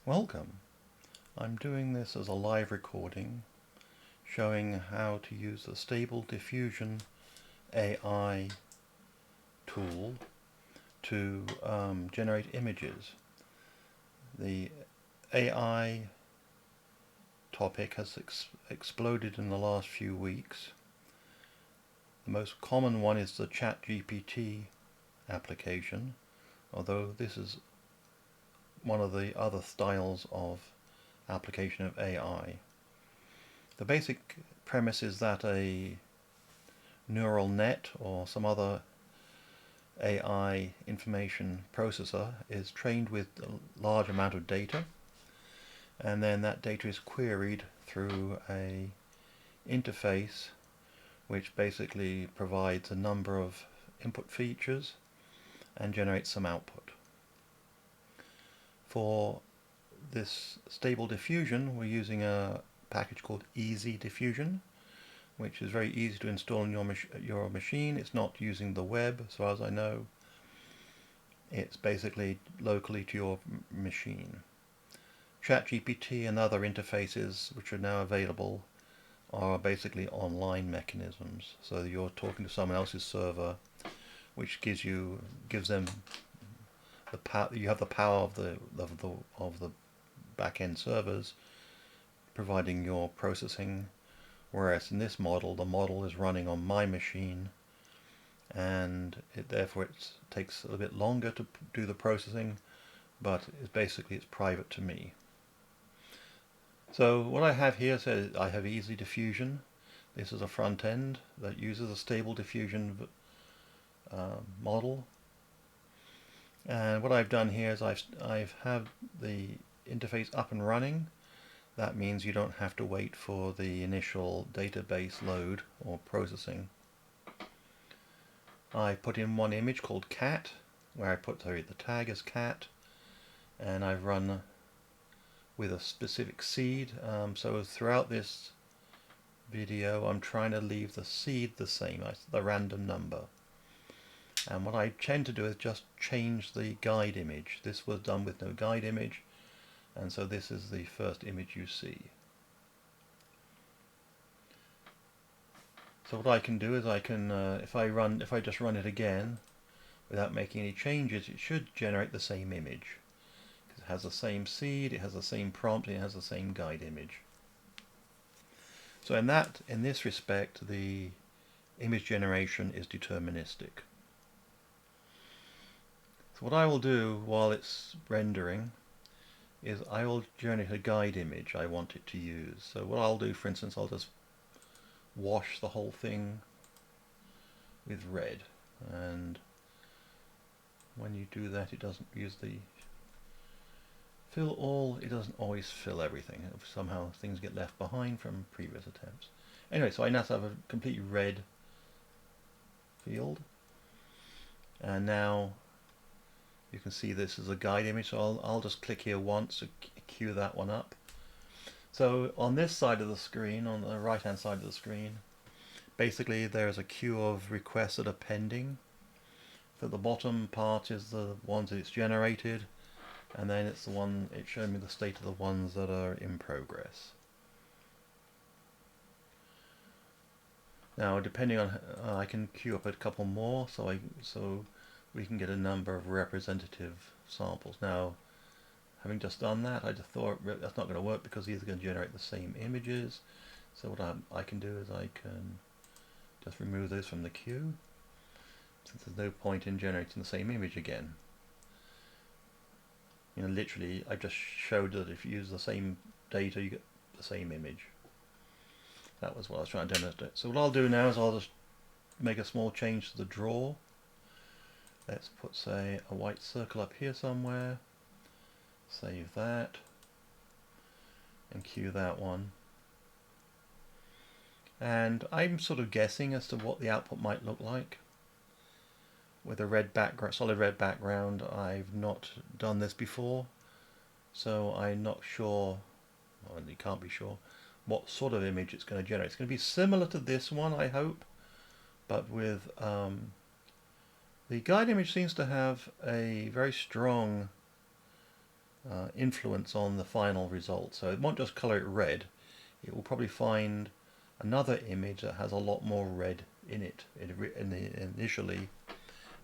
Welcome. I'm doing this as a live recording showing how to use the Stable Diffusion AI tool to generate images. The AI topic has exploded in the last few weeks. The most common one is the ChatGPT application, although this is one of the other styles of application of AI. The basic premise is that a neural net or some other AI information processor is trained with a large amount of data, and then that data is queried through a interface which basically provides a number of input features and generates some output. For this Stable Diffusion, we're using a package called Easy Diffusion, which is very easy to install on your machine. It's not using the web, as far as I know. It's basically locally to your machine. ChatGPT and other interfaces which are now available are basically online mechanisms. So you're talking to someone else's server, which gives them the power. You have the power of the back-end servers providing your processing, whereas in this model the model is running on my machine, and therefore it takes a little bit longer to do the processing, but it's private to me. So what I have here says I have Easy Diffusion. This is a front end that uses a Stable Diffusion model, and what I've done here is I've had the interface up and running. That means you don't have to wait for the initial database load or processing. I put in one image called cat, where I put the tag as cat, and I've run with a specific seed. So throughout this video I'm trying to leave the seed the same, the random number. And what I tend to do is just change the guide image. This was done with no guide image, and so this is the first image you see. So what I can do is I can, if I just run it again without making any changes, it should generate the same image. Because it has the same seed, it has the same prompt, and it has the same guide image. So in this respect, the image generation is deterministic. So what I will do while it's rendering is I will generate a guide image I want it to use. So what I'll do, for instance, I'll just wash the whole thing with red, and when you do that it doesn't use the fill all, it doesn't always fill everything. Somehow things get left behind from previous attempts. Anyway, so I now have a complete red field, and now you can see this is a guide image, so I'll just click here once to queue that one up. So on this side of the screen, on the right hand side of the screen, basically there's a queue of requests that are pending. So the bottom part is the ones that it's generated, and then it's showing me the state of the ones that are in progress. Now depending on, I can queue up a couple more, so we can get a number of representative samples. Now, having just done that, I just thought that's not going to work because these are going to generate the same images. So what I can do is I can just remove those from the queue, since there's no point in generating the same image again. You know, literally, I just showed that if you use the same data, you get the same image. That was what I was trying to demonstrate. So what I'll do now is I'll just make a small change to the draw. Let's put, say, a white circle up here somewhere, save that, and queue that one. And I'm sort of guessing as to what the output might look like. With a red background, solid red background, I've not done this before, so I'm not sure, well, you can't be sure, what sort of image it's going to generate. It's going to be similar to this one, I hope, but with the guide image seems to have a very strong influence on the final result. So it won't just color it red, it will probably find another image that has a lot more red in it initially,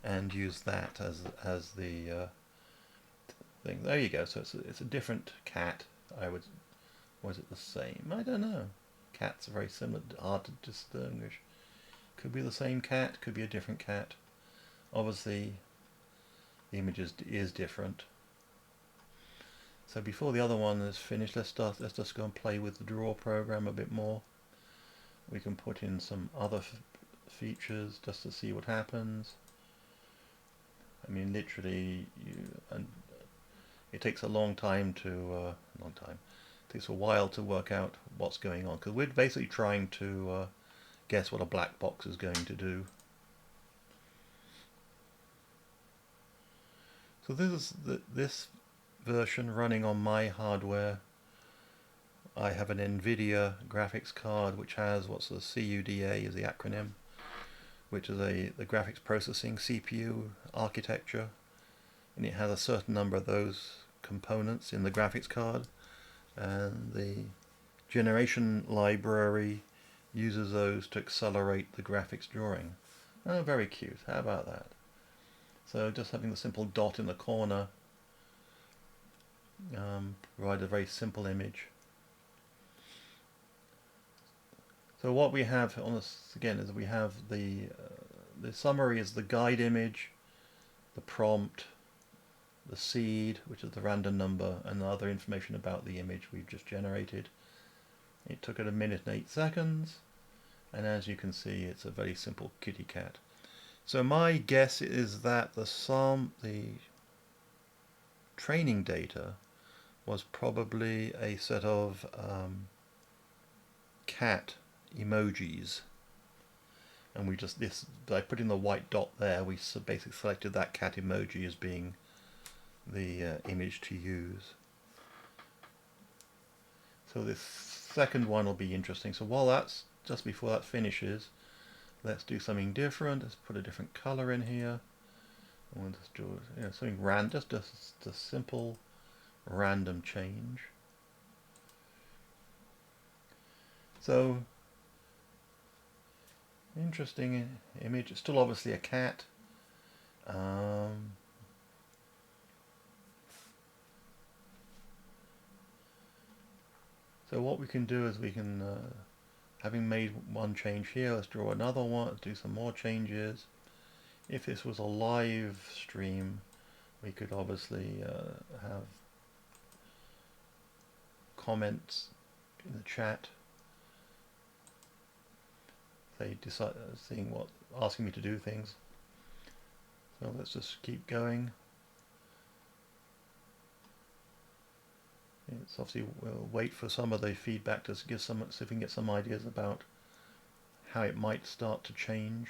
and use that as the thing. There you go. So it's a different cat. Or is it the same? I don't know. Cats are very similar, hard to distinguish. Could be the same cat, could be a different cat. Obviously, the image is different. So before the other one is finished, let's just go and play with the draw program a bit more. We can put in some other features just to see what happens. I mean, literally, it takes a long time to it takes a while to work out what's going on, because we're basically trying to guess what a black box is going to do. So this is this version running on my hardware. I have an NVIDIA graphics card which has what's the CUDA is the acronym, which is the graphics processing CPU architecture, and it has a certain number of those components in the graphics card, and the generation library uses those to accelerate the graphics drawing. Oh, very cute. How about that? So just having the simple dot in the corner provide a very simple image. So what we have on this again is we have the summary is the guide image, the prompt, the seed, which is the random number, and other information about the image we've just generated. It took it 1 minute and 8 seconds, and as you can see, it's a very simple kitty cat. So my guess is that the training data was probably a set of cat emojis, and we just by putting the white dot there, we basically selected that cat emoji as being the image to use. So this second one will be interesting. So while that's just before that finishes, let's do something different. Let's put a different color in here. And we'll just do something random, just a simple random change. So interesting image. It's still obviously a cat. So what we can do is we can, having made one change here, let's draw another one, let's do some more changes. If this was a live stream, we could obviously have comments in the chat. They decide asking me to do things. So let's just keep going. It's obviously we'll wait for some of the feedback to give see if we can get some ideas about how it might start to change.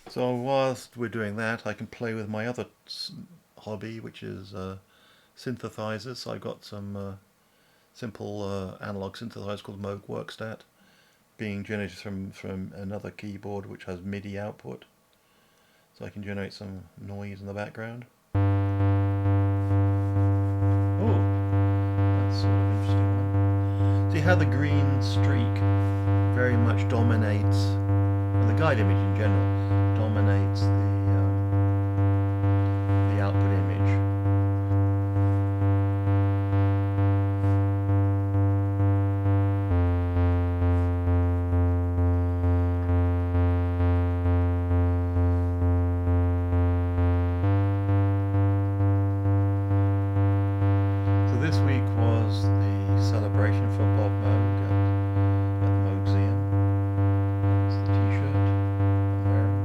So whilst we're doing that, I can play with my other hobby, which is synthesizers. So I've got some simple analog synthesizer called Moog Workstat, being generated from another keyboard which has MIDI output. So I can generate some noise in the background. Oh, that's sort of interesting one. See how the green streak very much dominates, and the guide image in general dominates the output image. This week was the celebration for Bob Moog at the Moogseum. That's the t-shirt I'm wearing.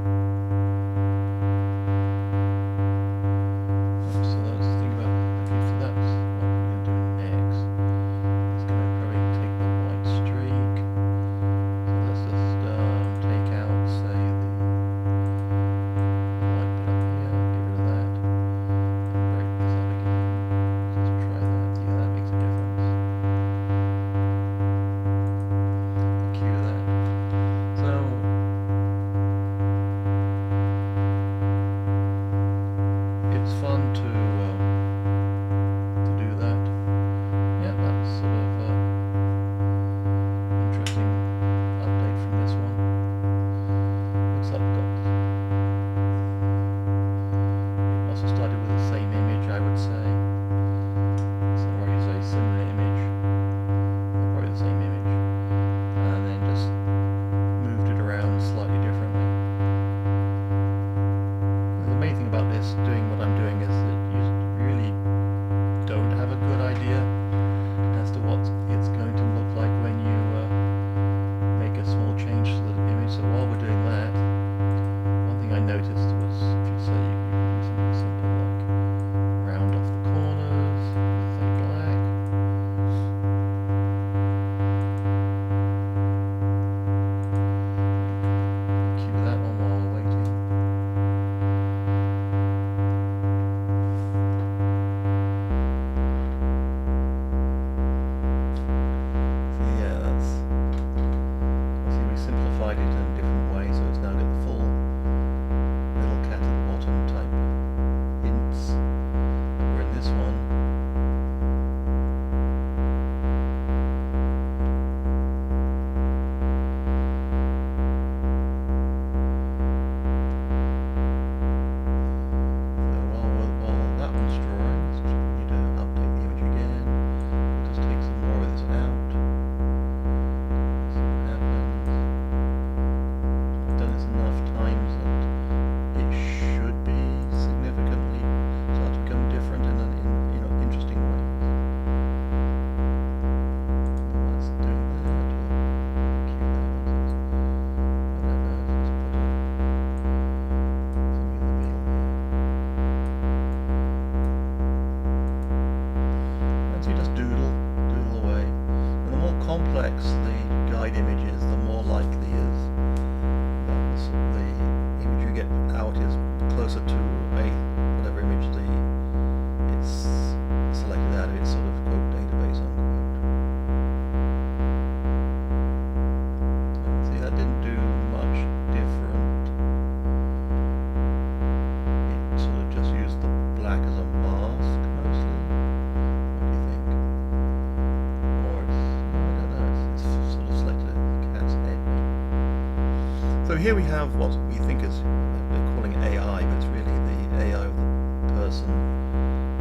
So here we have what we think is, they're calling it AI, but it's really the AI of the person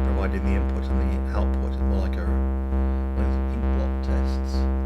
providing the input and the output. It's more like one of those ink blot tests.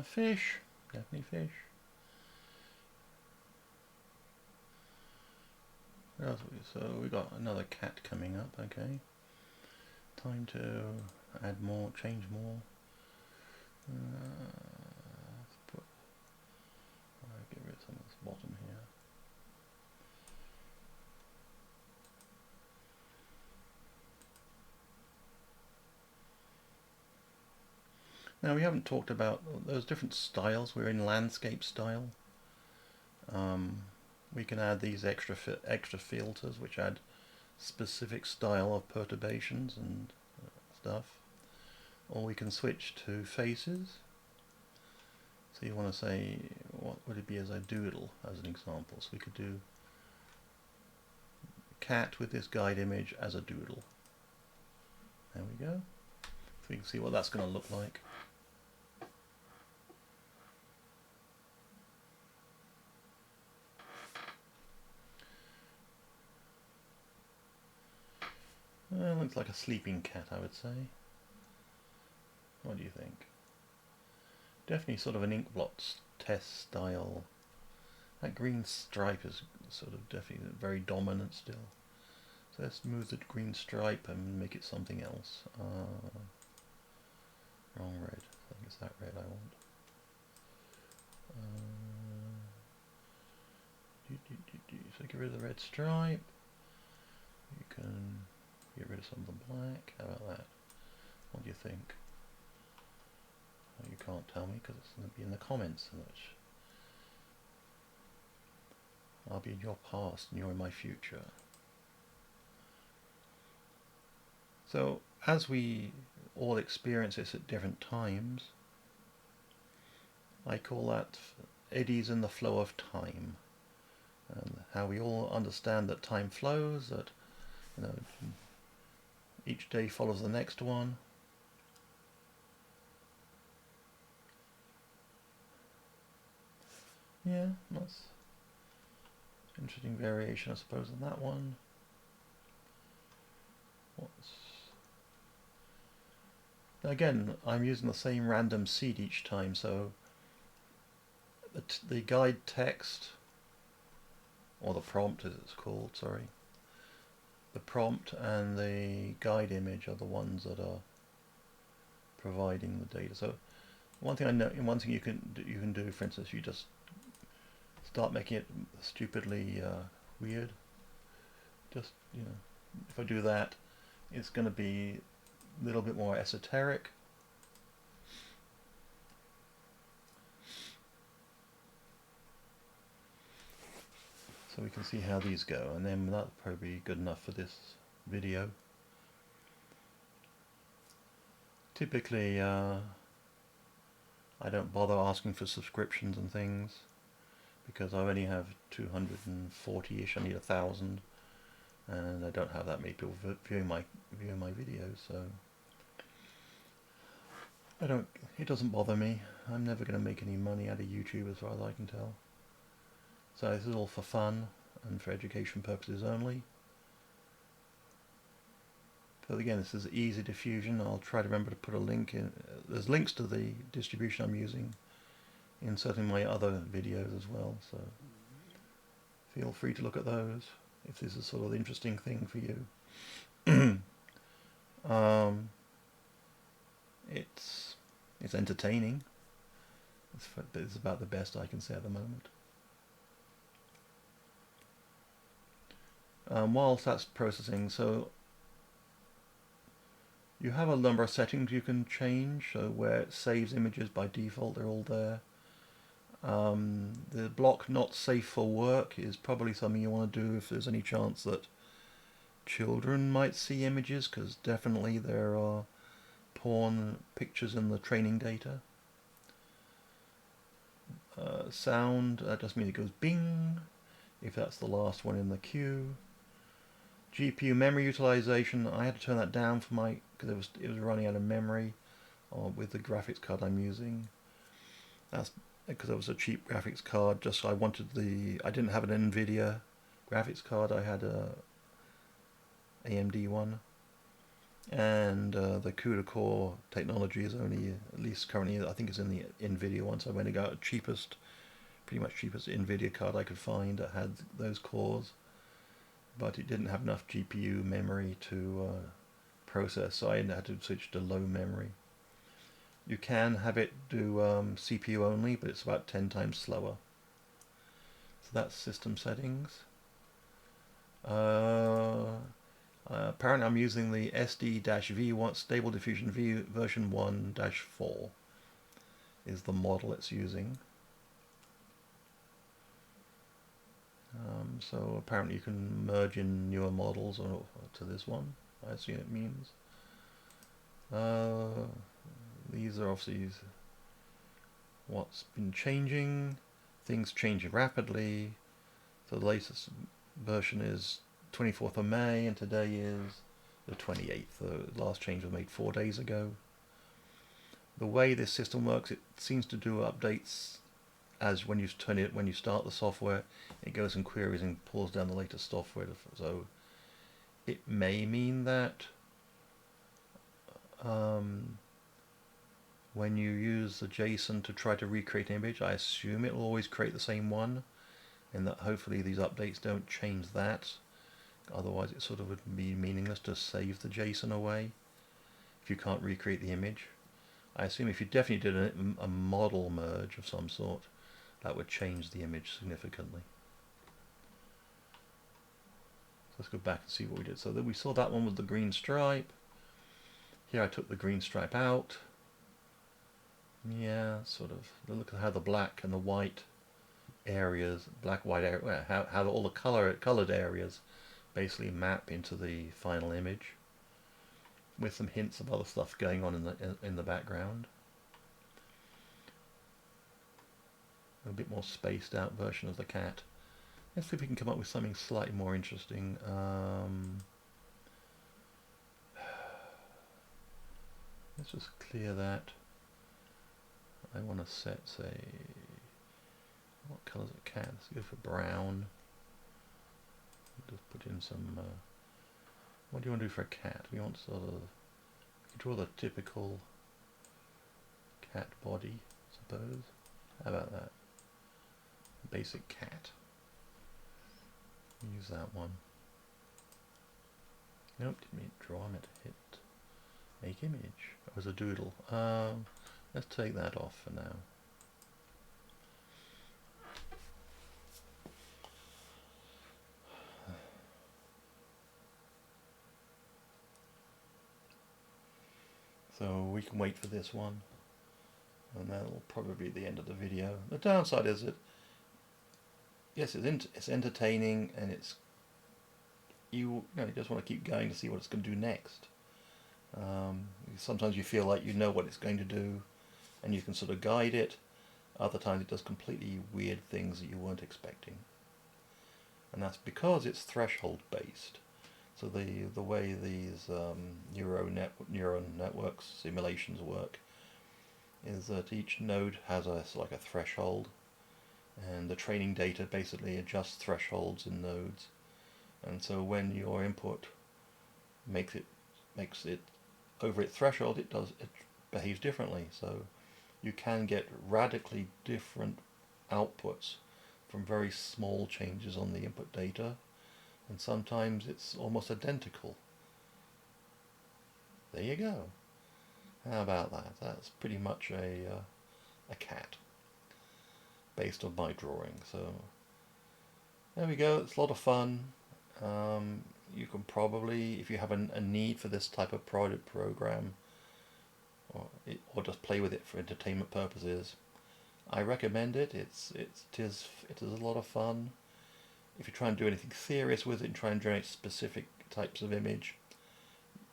Fish, definitely fish. So we got another cat coming up. Okay, time to add more, change more. Let's put, get rid of some of this bottom here. Now we haven't talked about those different styles. We're in landscape style. We can add these extra filters which add specific style of perturbations and stuff. Or we can switch to faces. So you want to say, what would it be as a doodle, as an example? So we could do cat with this guide image as a doodle. There we go. So we can see what that's going to look like. Looks like a sleeping cat, I would say. What do you think? Definitely sort of an ink blot test style. That green stripe is sort of definitely very dominant still. So let's move the green stripe and make it something else. Wrong red. I think it's that red I want. So get rid of the red stripe. You can get rid of some of the black. How about that? What do you think? Oh, you can't tell me because it's going to be in the comments. Which I'll be in your past and you're in my future. So as we all experience this at different times, I call that eddies in the flow of time, and how we all understand that time flows, that each day follows the next one. Yeah, that's interesting variation, I suppose, on that one. Again, I'm using the same random seed each time, so the guide text, or the prompt as it's called, sorry. The prompt and the guide image are the ones that are providing the data. So one thing I know, one thing you can do, for instance, you just start making it stupidly weird. Just, if I do that, it's going to be a little bit more esoteric. So we can see how these go, and then that'll probably be good enough for this video. Typically, I don't bother asking for subscriptions and things because I only have 240-ish. I need 1,000, and I don't have that many people viewing my videos, so it doesn't bother me. I'm never going to make any money out of YouTube as far as I can tell. So this is all for fun and for education purposes only. But again, this is easy diffusion. I'll try to remember to put a link in. There's links to the distribution I'm using in certainly my other videos as well, so feel free to look at those if this is sort of the interesting thing for you. It's entertaining. It's about the best I can say at the moment. Whilst that's processing, so you have a number of settings you can change. So where it saves images by default, they're all there. The block not safe for work is probably something you want to do if there's any chance that children might see images, because definitely there are porn pictures in the training data. Sound, that just means it goes bing if that's the last one in the queue. GPU memory utilization, I had to turn that down for because it was running out of memory with the graphics card I'm using. That's because it was a cheap graphics card. Just I didn't have an NVIDIA graphics card. I had a AMD one, And the CUDA core technology is only, at least currently, I think it's in the NVIDIA one, so I went and got the cheapest, pretty much cheapest NVIDIA card I could find that had those cores, but it didn't have enough GPU memory to process, so I had to switch to low memory. You can have it do CPU only, but it's about 10 times slower. So that's system settings. Apparently I'm using the SD-V1 Stable Diffusion V version 1-4 is the model it's using. So apparently you can merge in newer models to this one, I assume it means. These are obviously what's been changing. Things change rapidly. So the latest version is 24th of May, and today is the 28th. The last change was made 4 days ago. The way this system works, it seems to do updates as when you start the software, it goes and queries and pulls down the latest software. So it may mean that when you use the JSON to try to recreate an image, I assume it will always create the same one, and that hopefully these updates don't change that. Otherwise it sort of would be meaningless to save the JSON away if you can't recreate the image. I assume if you definitely did a model merge of some sort, that would change the image significantly. So let's go back and see what we did. So then we saw that one with the green stripe. Here I took the green stripe out. Yeah, sort of. Look at how the black and the white areas, white area, how all the colored areas basically map into the final image, with some hints of other stuff going on in the background. A bit more spaced out version of the cat. Let's see if we can come up with something slightly more interesting. Let's just clear that. I want to set, say, what colour is a cat? Let's go for brown. Just put in some. What do you want to do for a cat? We want sort of. You draw the typical cat body, I suppose. How about that? Basic cat. Use that one. Nope, didn't mean draw. I meant to hit make image. That was a doodle. Let's take that off for now. So we can wait for this one, and that'll probably be the end of the video. The downside is that, yes, it's entertaining, and you just want to keep going to see what it's going to do next. Sometimes you feel like you know what it's going to do, and you can sort of guide it. Other times it does completely weird things that you weren't expecting, and that's because it's threshold based. So the way these neural networks simulations work is that each node has like a threshold, and the training data basically adjusts thresholds in nodes. And so when your input makes it over its threshold, it behaves differently. So you can get radically different outputs from very small changes on the input data, and sometimes it's almost identical. There you go. How about that? That's pretty much a cat based on my drawing. So there we go. It's a lot of fun. You can probably, if you have a need for this type of program, or just play with it for entertainment purposes, I recommend it. It is a lot of fun. If you try and do anything serious with it and try and generate specific types of image,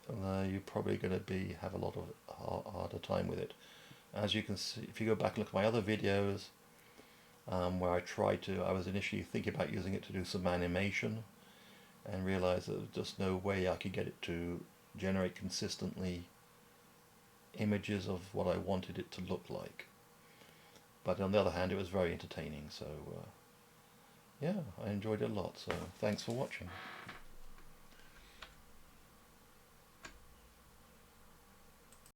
you're probably going to have a lot of harder time with it. As you can see, if you go back and look at my other videos, where I was initially thinking about using it to do some animation, and realized that there's just no way I could get it to generate consistently images of what I wanted it to look like. But on the other hand, it was very entertaining, so yeah, I enjoyed it a lot, so thanks for watching.